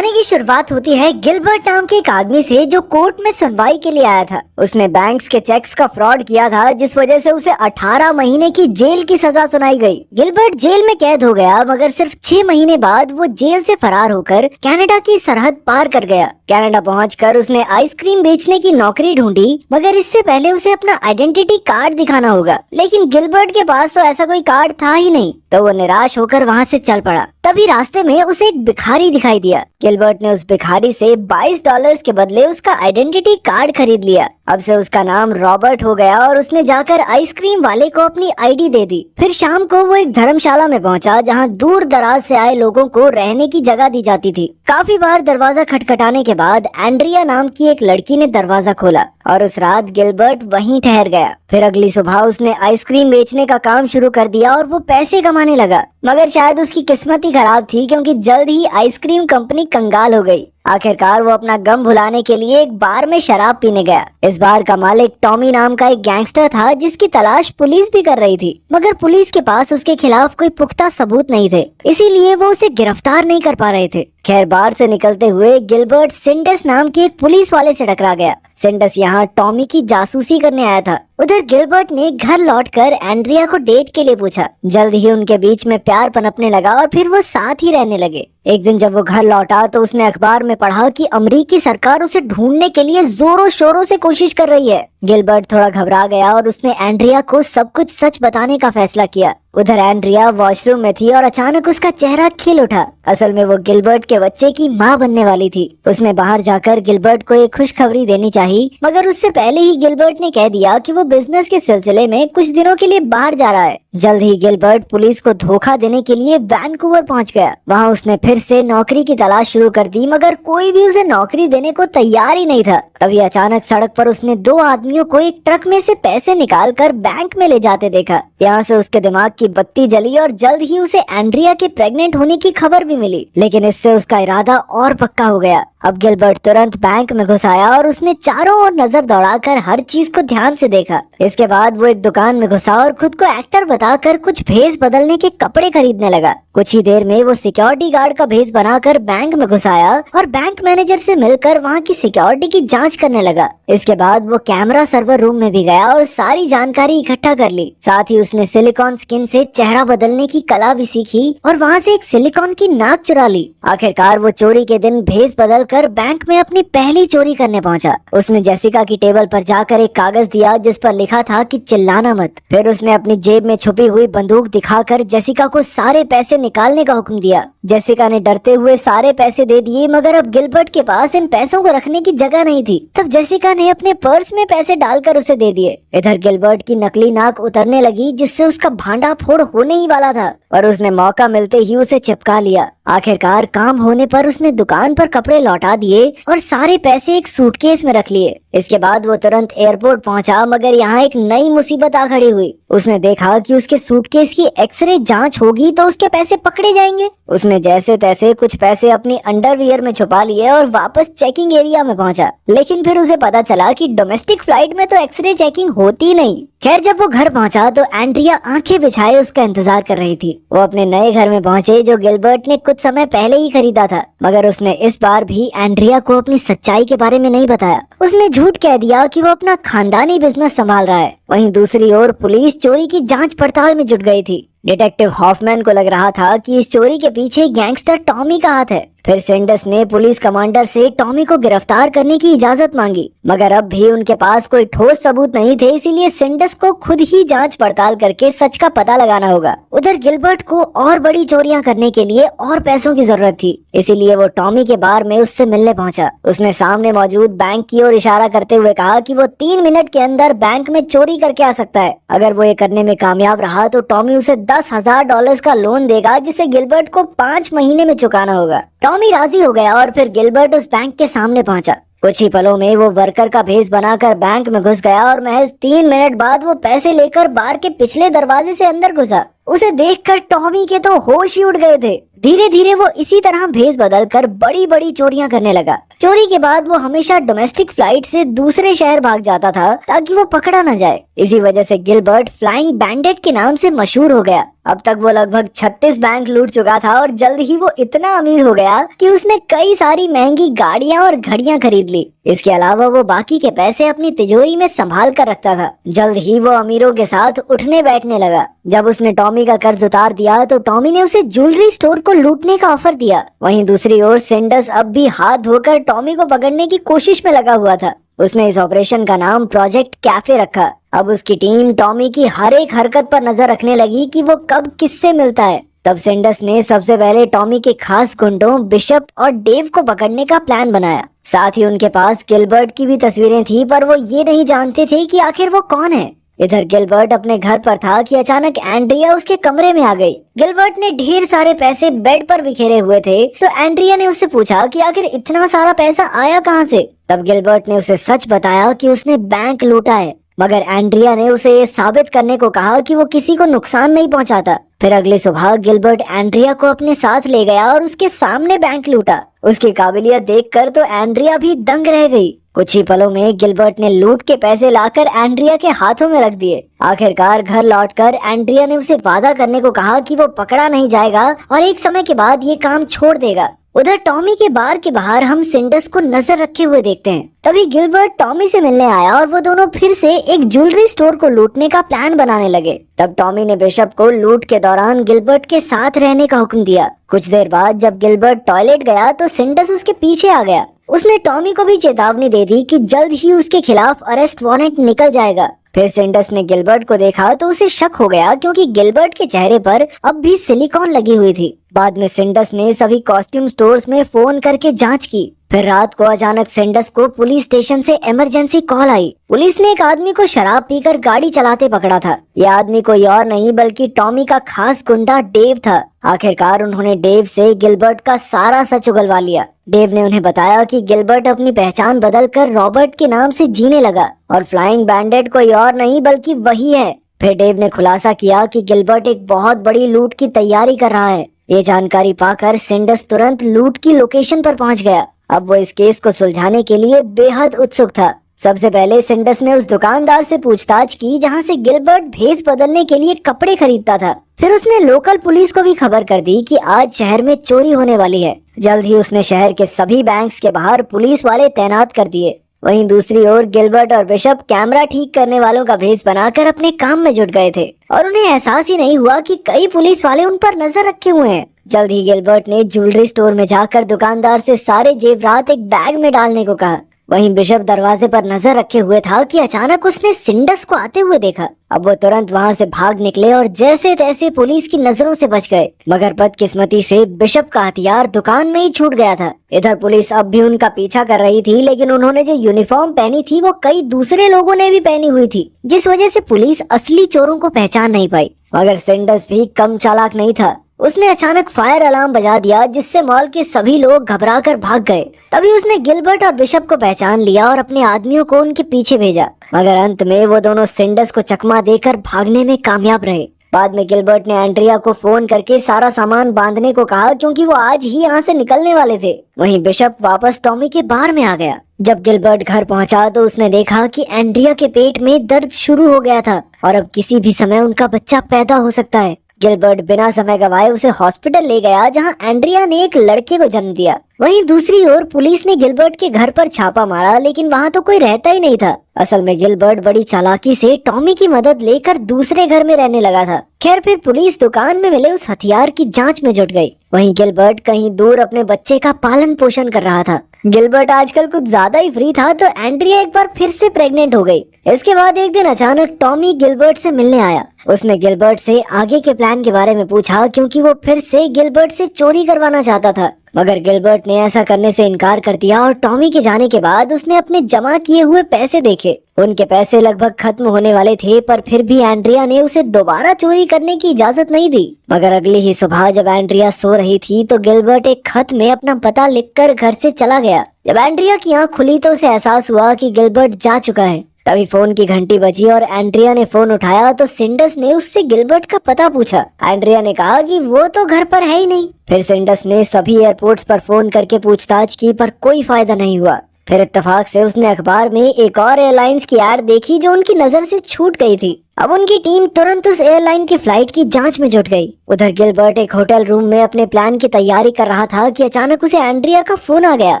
कहानी की शुरुआत होती है गिलबर्ट नाम के एक आदमी से जो कोर्ट में सुनवाई के लिए आया था। उसने बैंक्स के चेक्स का फ्रॉड किया था, जिस वजह से उसे 18 महीने की जेल की सजा सुनाई गई। गिलबर्ट जेल में कैद हो गया, मगर सिर्फ 6 महीने बाद वो जेल से फरार होकर कनाडा की सरहद पार कर गया। कनाडा पहुंचकर उसने आइसक्रीम बेचने की नौकरी ढूंढी, मगर इससे पहले उसे अपना आइडेंटिटी कार्ड दिखाना होगा। लेकिन गिलबर्ट के पास तो ऐसा कोई कार्ड था ही नहीं, तो वो निराश होकर वहाँ से चल पड़ा। तभी रास्ते में उसे एक भिखारी दिखाई दिया। गिलबर्ट ने उस भिखारी से $22 के बदले उसका आइडेंटिटी कार्ड खरीद लिया। अब से उसका नाम रॉबर्ट हो गया और उसने जाकर आइसक्रीम वाले को अपनी आईडी दे दी। फिर शाम को वो एक धर्मशाला में पहुंचा, जहां दूर दराज से आए लोगों को रहने की जगह दी जाती थी। काफी बार दरवाजा खटखटाने के बाद एंड्रिया नाम की एक लड़की ने दरवाजा खोला और उस रात गिलबर्ट वहीं ठहर गया। फिर अगली सुबह उसने आइसक्रीम बेचने का काम शुरू कर दिया और वो पैसे कमाने लगा। मगर शायद उसकी किस्मत ही खराब थी, क्योंकि जल्द ही आइसक्रीम कंपनी कंगाल हो गई। आखिरकार वो अपना गम भुलाने के लिए एक बार में शराब पीने गया। इस बार का मालिक टॉमी नाम का एक गैंगस्टर था, जिसकी तलाश पुलिस भी कर रही थी, मगर पुलिस के पास उसके खिलाफ कोई पुख्ता सबूत नहीं थे, इसीलिए वो उसे गिरफ्तार नहीं कर पा रहे थे। खैर, बार से निकलते हुए गिलबर्ट सिंडस नाम के एक पुलिस वाले से टकरा गया। सिंडस यहाँ टॉमी की जासूसी करने आया था। उधर गिलबर्ट ने घर लौटकर एंड्रिया को डेट के लिए पूछा। जल्द ही उनके बीच में प्यार पनपने लगा और फिर वो साथ ही रहने लगे। एक दिन जब वो घर लौटा तो उसने अखबार में पढ़ा कि अमेरिकी सरकार उसे ढूंढने के लिए जोरों शोरों से कोशिश कर रही है। गिलबर्ट थोड़ा घबरा गया और उसने एंड्रिया को सब कुछ सच बताने का फैसला किया। उधर एंड्रिया वॉशरूम में थी और अचानक उसका चेहरा खिल उठा। असल में वो गिलबर्ट के बच्चे की माँ बनने वाली थी। उसने बाहर जाकर गिलबर्ट को एक खुशखबरी देनी चाहिए, मगर उससे पहले ही गिलबर्ट ने कह दिया कि वो बिजनेस के सिलसिले में कुछ दिनों के लिए बाहर जा रहा है। जल्द ही गिलबर्ट पुलिस को धोखा देने के लिए वैनकूवर पहुंच गया। वहां उसने फिर से नौकरी की तलाश शुरू कर दी, मगर कोई भी उसे नौकरी देने को तैयार ही नहीं था। तभी अचानक सड़क पर उसने 2 आदमियों को एक ट्रक में से पैसे निकालकर बैंक में ले जाते देखा। यहाँ से उसके दिमाग की बत्ती जली और जल्द ही उसे एंड्रिया के प्रेग्नेंट होने की खबर भी मिली। लेकिन इससे उसका इरादा और पक्का हो गया। अब गिलबर्ट तुरंत बैंक में घुस आया और उसने चारों ओर नजर दौड़ाकर हर चीज को ध्यान से देखा। इसके बाद वो एक दुकान में घुसा और खुद को एक्टर बताकर कुछ भेस बदलने के कपड़े खरीदने लगा। कुछ ही देर में वो सिक्योरिटी गार्ड का भेस बनाकर बैंक में घुस आया और बैंक मैनेजर से मिलकर वहाँ की सिक्योरिटी की जांच करने लगा। इसके बाद वो कैमरा सर्वर रूम में भी गया और सारी जानकारी इकट्ठा कर ली। साथ ही उसने सिलिकॉन स्किन से चेहरा बदलने की कला भी सीखी और वहाँ से एक सिलिकॉन की नाक चुरा ली। आखिरकार वो चोरी के दिन भेस बदल कर बैंक में अपनी पहली चोरी करने पहुंचा। उसने जेसिका की टेबल पर जाकर एक कागज दिया जिस पर लिखा था कि चिल्लाना मत। फिर उसने अपनी जेब में छुपी हुई बंदूक दिखाकर जेसिका को सारे पैसे निकालने का हुक्म दिया। जेसिका ने डरते हुए सारे पैसे दे दिए, मगर अब गिलबर्ट के पास इन पैसों को रखने की जगह नहीं थी। तब जेसिका ने अपने पर्स में पैसे डालकर उसे दे दिए। इधर गिलबर्ट की नकली नाक उतरने लगी, जिससे उसका भांडा फोड़ होने ही वाला था, और उसने मौका मिलते ही उसे चिपका लिया। आखिरकार काम होने पर उसने दुकान पर कपड़े लौटा दिए और सारे पैसे एक सूटकेस में रख लिए। इसके बाद वो तुरंत एयरपोर्ट पहुंचा, मगर यहाँ एक नई मुसीबत आ खड़ी हुई। उसने देखा कि उसके सूटकेस की एक्सरे जांच होगी तो उसके पैसे पकड़े जाएंगे। उसने जैसे तैसे कुछ पैसे अपनी अंडरवियर में छुपा लिए और वापस चेकिंग एरिया में पहुंचा। लेकिन फिर उसे पता चला कि डोमेस्टिक फ्लाइट में तो एक्सरे चेकिंग होती नहीं। खैर, जब वो घर पहुंचा तो एंड्रिया आंखें बिछाए उसका इंतजार कर रही थी। वो अपने नए घर में पहुंचे, जो गिलबर्ट ने कुछ समय पहले ही खरीदा था, मगर उसने इस बार भी एंड्रिया को अपनी सच्चाई के बारे में नहीं बताया। उसने झूठ कह दिया कि वो अपना खानदानी बिजनेस संभाल रहा है। वहीं दूसरी ओर पुलिस चोरी की जांच पड़ताल में जुट गई थी। डिटेक्टिव हॉफमैन को लग रहा था कि इस चोरी के पीछे गैंगस्टर टॉमी का हाथ है। फिर सिंडस ने पुलिस कमांडर से टॉमी को गिरफ्तार करने की इजाजत मांगी, मगर अब भी उनके पास कोई ठोस सबूत नहीं थे, इसीलिए सिंडस को खुद ही जांच पड़ताल करके सच का पता लगाना होगा। उधर गिलबर्ट को और बड़ी चोरियां करने के लिए और पैसों की जरूरत थी, इसीलिए वो टॉमी के बार में उससे मिलने पहुंचा। उसने सामने मौजूद बैंक की ओर इशारा करते हुए कहा कि वो 3 मिनट के अंदर बैंक में चोरी करके आ सकता है। अगर वो ये करने में कामयाब रहा तो टॉमी उसे $10,000 का लोन देगा, जिसे गिलबर्ट को 5 महीने में चुकाना होगा। टॉमी राजी हो गया और फिर गिलबर्ट उस बैंक के सामने पहुंचा। कुछ ही पलों में वो वर्कर का भेष बनाकर बैंक में घुस गया और महज 3 मिनट बाद वो पैसे लेकर बार के पिछले दरवाजे से अंदर घुसा। उसे देखकर टॉमी के तो होश ही उड़ गए थे। धीरे धीरे वो इसी तरह भेष बदल कर बड़ी बड़ी चोरियां करने लगा। चोरी के बाद वो हमेशा डोमेस्टिक फ्लाइट से दूसरे शहर भाग जाता था ताकि वो पकड़ा न जाए। इसी वजह से गिलबर्ट फ्लाइंग बैंडेट के नाम से मशहूर हो गया। अब तक वो लगभग 36 बैंक लूट चुका था और जल्द ही वो इतना अमीर हो गया कि उसने कई सारी महंगी गाड़ियां और घड़ियां खरीद ली। इसके अलावा वो बाकी के पैसे अपनी तिजोरी में संभाल कर रखता था। जल्द ही वो अमीरों के साथ उठने बैठने लगा। जब उसने टॉमी का कर्ज उतार दिया तो टॉमी ने उसे ज्वेलरी स्टोर को लूटने का ऑफर दिया। वहीं दूसरी ओर सेंडस अब भी हाथ धोकर टॉमी को पकड़ने की कोशिश में लगा हुआ था। उसने इस ऑपरेशन का नाम प्रोजेक्ट कैफे रखा। अब उसकी टीम टॉमी की हर एक हरकत पर नजर रखने लगी कि वो कब किससे मिलता है। तब सेंडस ने सबसे पहले टॉमी के खास गुंडों बिशप और डेव को पकड़ने का प्लान बनाया। साथ ही उनके पास गिलबर्ट की भी तस्वीरें थी, पर वो ये नहीं जानते थे कि आखिर वो कौन है। इधर गिलबर्ट अपने घर पर था कि अचानक एंड्रिया उसके कमरे में आ गई। गिलबर्ट ने ढेर सारे पैसे बेड पर बिखेरे हुए थे, तो एंड्रिया ने उससे पूछा कि आखिर इतना सारा पैसा आया कहां से। तब गिलबर्ट ने उसे सच बताया कि उसने बैंक लूटा है, मगर एंड्रिया ने उसे ये साबित करने को कहा कि वो किसी को नुकसान नहीं पहुंचाता। फिर अगली सुबह गिलबर्ट एंड्रिया को अपने साथ ले गया और उसके सामने बैंक लूटा। उसकी काबिलियत देखकर तो एंड्रिया भी दंग रह गई। कुछ ही पलों में गिलबर्ट ने लूट के पैसे लाकर एंड्रिया के हाथों में रख दिए। आखिरकार घर लौटकर एंड्रिया ने उसे वादा करने को कहा कि वो पकड़ा नहीं जाएगा और एक समय के बाद ये काम छोड़ देगा। उधर टॉमी के बार के बाहर हम सिंडस को नजर रखे हुए देखते हैं। तभी गिलबर्ट टॉमी से मिलने आया और वो दोनों फिर से एक ज्वेलरी स्टोर को लूटने का प्लान बनाने लगे। तब टॉमी ने बिशप को लूट के दौरान गिलबर्ट के साथ रहने का हुक्म दिया। कुछ देर बाद जब गिलबर्ट टॉयलेट गया तो सिंडस उसके पीछे आ गया। उसने टॉमी को भी चेतावनी दे दी कि जल्द ही उसके खिलाफ अरेस्ट वारंट निकल जाएगा। फिर सिंडस ने गिलबर्ट को देखा तो उसे शक हो गया, क्योंकि गिलबर्ट के चेहरे पर अब भी सिलिकॉन लगी हुई थी। बाद में सिंडस ने सभी कॉस्ट्यूम स्टोर्स में फोन करके जांच की। फिर रात को अचानक सिंडस को पुलिस स्टेशन से इमरजेंसी कॉल आई। पुलिस ने एक आदमी को शराब पीकर गाड़ी चलाते पकड़ा था। यह आदमी कोई और नहीं बल्कि टॉमी का खास गुंडा डेव था। आखिरकार उन्होंने डेव से गिलबर्ट का सारा सच उगलवा लिया। डेव ने उन्हें बताया कि गिलबर्ट अपनी पहचान बदलकर रॉबर्ट के नाम से जीने लगा और फ्लाइंग बैंडेट कोई और नहीं बल्कि वही है। फिर डेव ने खुलासा किया कि गिलबर्ट एक बहुत बड़ी लूट की तैयारी कर रहा है। ये जानकारी पाकर सिंडस तुरंत लूट की लोकेशन पर पहुंच गया। अब वो इस केस को सुलझाने के लिए बेहद उत्सुक था। सबसे पहले सिंडस ने उस दुकानदार से पूछताछ की जहां से गिलबर्ट भेष बदलने के लिए कपड़े खरीदता था। फिर उसने लोकल पुलिस को भी खबर कर दी कि आज शहर में चोरी होने वाली है। जल्द ही उसने शहर के सभी बैंक्स के बाहर पुलिस वाले तैनात कर दिए। वहीं दूसरी ओर गिलबर्ट और बिशप कैमरा ठीक करने वालों का भेष बनाकर अपने काम में जुट गए थे और उन्हें एहसास ही नहीं हुआ कि कई पुलिस वाले उन पर नजर रखे हुए हैं। जल्द ही गिलबर्ट ने ज्वेलरी स्टोर में जाकर दुकानदार से सारे जेवरात एक बैग में डालने को कहा। वहीं बिशप दरवाजे पर नजर रखे हुए था कि अचानक उसने सिंडस को आते हुए देखा। अब वो तुरंत वहां से भाग निकले और जैसे तैसे पुलिस की नजरों से बच गए, मगर बदकिस्मती से बिशप का हथियार दुकान में ही छूट गया था। इधर पुलिस अब भी उनका पीछा कर रही थी, लेकिन उन्होंने जो यूनिफॉर्म पहनी थी वो कई दूसरे लोगों ने भी पहनी हुई थी, जिस वजह से पुलिस असली चोरों को पहचान नहीं पाई। मगर सिंडस भी कम चालाक नहीं था। उसने अचानक फायर अलार्म बजा दिया, जिससे मॉल के सभी लोग घबराकर भाग गए। तभी उसने गिलबर्ट और बिशप को पहचान लिया और अपने आदमियों को उनके पीछे भेजा, मगर अंत में वो दोनों सिंडस को चकमा देकर भागने में कामयाब रहे। बाद में गिलबर्ट ने एंड्रिया को फोन करके सारा सामान बांधने को कहा, क्योंकि वो आज ही यहाँ से निकलने वाले थे। वहीं बिशप वापस टॉमी के बार में आ गया। जब गिलबर्ट घर पहुंचा तो उसने देखा कि एंड्रिया के पेट में दर्द शुरू हो गया था और अब किसी भी समय उनका बच्चा पैदा हो सकता है। गिलबर्ट बिना समय गवाए उसे हॉस्पिटल ले गया, जहां एंड्रिया ने एक लड़के को जन्म दिया। वहीं दूसरी ओर पुलिस ने गिलबर्ट के घर पर छापा मारा, लेकिन वहां तो कोई रहता ही नहीं था। असल में गिलबर्ट बड़ी चालाकी से टॉमी की मदद लेकर दूसरे घर में रहने लगा था। खैर, फिर पुलिस दुकान में मिले उस हथियार की जांच में जुट गई। वहीं गिलबर्ट कहीं दूर अपने बच्चे का पालन पोषण कर रहा था। गिलबर्ट आजकल कुछ ज्यादा ही फ्री था, तो एंड्रिया एक बार फिर से प्रेग्नेंट हो गई। इसके बाद एक दिन अचानक टॉमी गिलबर्ट से मिलने आया। उसने गिलबर्ट से आगे के प्लान के बारे में पूछा, क्योंकि वो फिर से गिलबर्ट से चोरी करवाना चाहता था। मगर गिलबर्ट ने ऐसा करने से इनकार कर दिया और टॉमी के जाने के बाद उसने अपने जमा किए हुए पैसे देखे। उनके पैसे लगभग खत्म होने वाले थे, पर फिर भी एंड्रिया ने उसे दोबारा चोरी करने की इजाजत नहीं दी। मगर अगली ही सुबह जब एंड्रिया सो रही थी तो गिलबर्ट एक खत में अपना पता लिखकर घर से चला गया। जब एंड्रिया की आंख खुली तो उसे एहसास हुआ कि गिलबर्ट जा चुका है। तभी फोन की घंटी बजी और एंड्रिया ने फोन उठाया तो सिंडस ने उससे गिलबर्ट का पता पूछा। एंड्रिया ने कहा कि वो तो घर पर है ही नहीं। फिर सिंडस ने सभी एयरपोर्ट्स पर फोन करके पूछताछ की पर कोई फायदा नहीं हुआ। फिर इत्तेफाक से उसने अखबार में एक और एयरलाइंस की एड देखी जो उनकी नजर से छूट गई थी। अब उनकी टीम तुरंत उस एयरलाइन की फ्लाइट की जांच में जुट गई। उधर गिलबर्ट एक होटल रूम में अपने प्लान की तैयारी कर रहा था कि अचानक उसे एंड्रिया का फोन आ गया।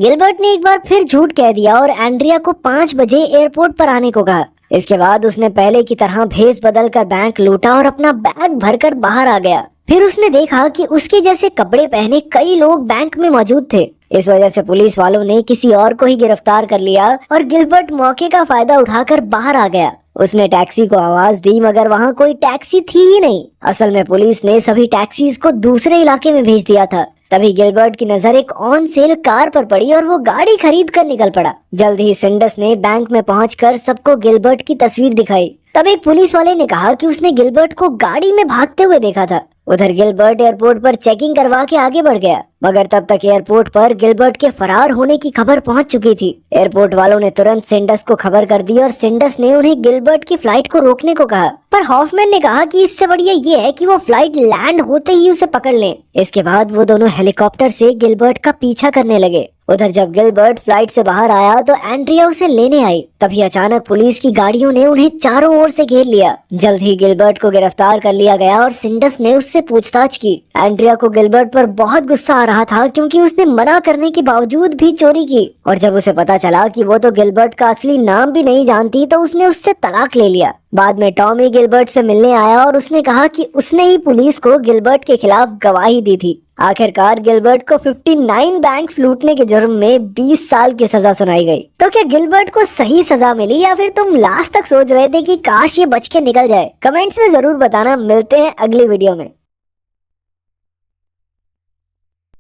गिलबर्ट ने एक बार फिर झूठ कह दिया और एंड्रिया को 5 बजे एयरपोर्ट पर आने को कहा। इसके बाद उसने पहले की तरह भेस बदल कर बैंक लूटा और अपना बैग भरकर बाहर आ गया। फिर उसने देखा कि उसके जैसे कपड़े पहने कई लोग बैंक में मौजूद थे। इस वजह से पुलिस वालों ने किसी और को ही गिरफ्तार कर लिया और गिलबर्ट मौके का फायदा उठाकर बाहर आ गया। उसने टैक्सी को आवाज दी मगर वहाँ कोई टैक्सी थी ही नहीं। असल में पुलिस ने सभी टैक्सीज को दूसरे इलाके में भेज दिया था। तभी गिलबर्ट की नजर एक ऑन सेल कार पर पड़ी और वो गाड़ी खरीद कर निकल पड़ा। जल्द ही सिंडस ने बैंक में पहुंचकर सबको गिलबर्ट की तस्वीर दिखाई। तब एक पुलिस वाले ने कहा कि उसने गिलबर्ट को गाड़ी में भागते हुए देखा था। उधर गिलबर्ट एयरपोर्ट पर चेकिंग करवा के आगे बढ़ गया मगर तब तक एयरपोर्ट पर गिलबर्ट के फरार होने की खबर पहुंच चुकी थी। एयरपोर्ट वालों ने तुरंत सिंडस को खबर कर दी और सिंडस ने उन्हें गिलबर्ट की फ्लाइट को रोकने को कहा। पर हॉफमैन ने कहा कि इससे बढ़िया ये है कि वो फ्लाइट लैंड होते ही उसे पकड़ लें। इसके बाद वो दोनों हेलीकॉप्टर से गिलबर्ट का पीछा करने लगे। उधर जब गिलबर्ट फ्लाइट से बाहर आया तो एंड्रिया उसे लेने आई। तभी अचानक पुलिस की गाड़ियों ने उन्हें चारों ओर से घेर लिया। जल्द ही गिलबर्ट को गिरफ्तार कर लिया गया और सिंडस ने उससे पूछताछ की। एंड्रिया को गिलबर्ट पर बहुत गुस्सा आ रहा था क्योंकि उसने मना करने के बावजूद भी चोरी की और जब उसे पता चला कि वो तो गिलबर्ट का असली नाम भी नहीं जानती तो उसने उससे तलाक ले लिया। बाद में टॉमी गिलबर्ट से मिलने आया और उसने कहा कि उसने ही पुलिस को गिलबर्ट के खिलाफ गवाही दी थी। आखिरकार गिलबर्ट को 59 बैंक्स लूटने के जुर्म में 20 साल की सजा सुनाई गई। तो क्या गिलबर्ट को सही सजा मिली या फिर तुम लास्ट तक सोच रहे थे कि काश ये बच के निकल जाए? कमेंट्स में जरूर बताना। मिलते हैं अगली वीडियो में।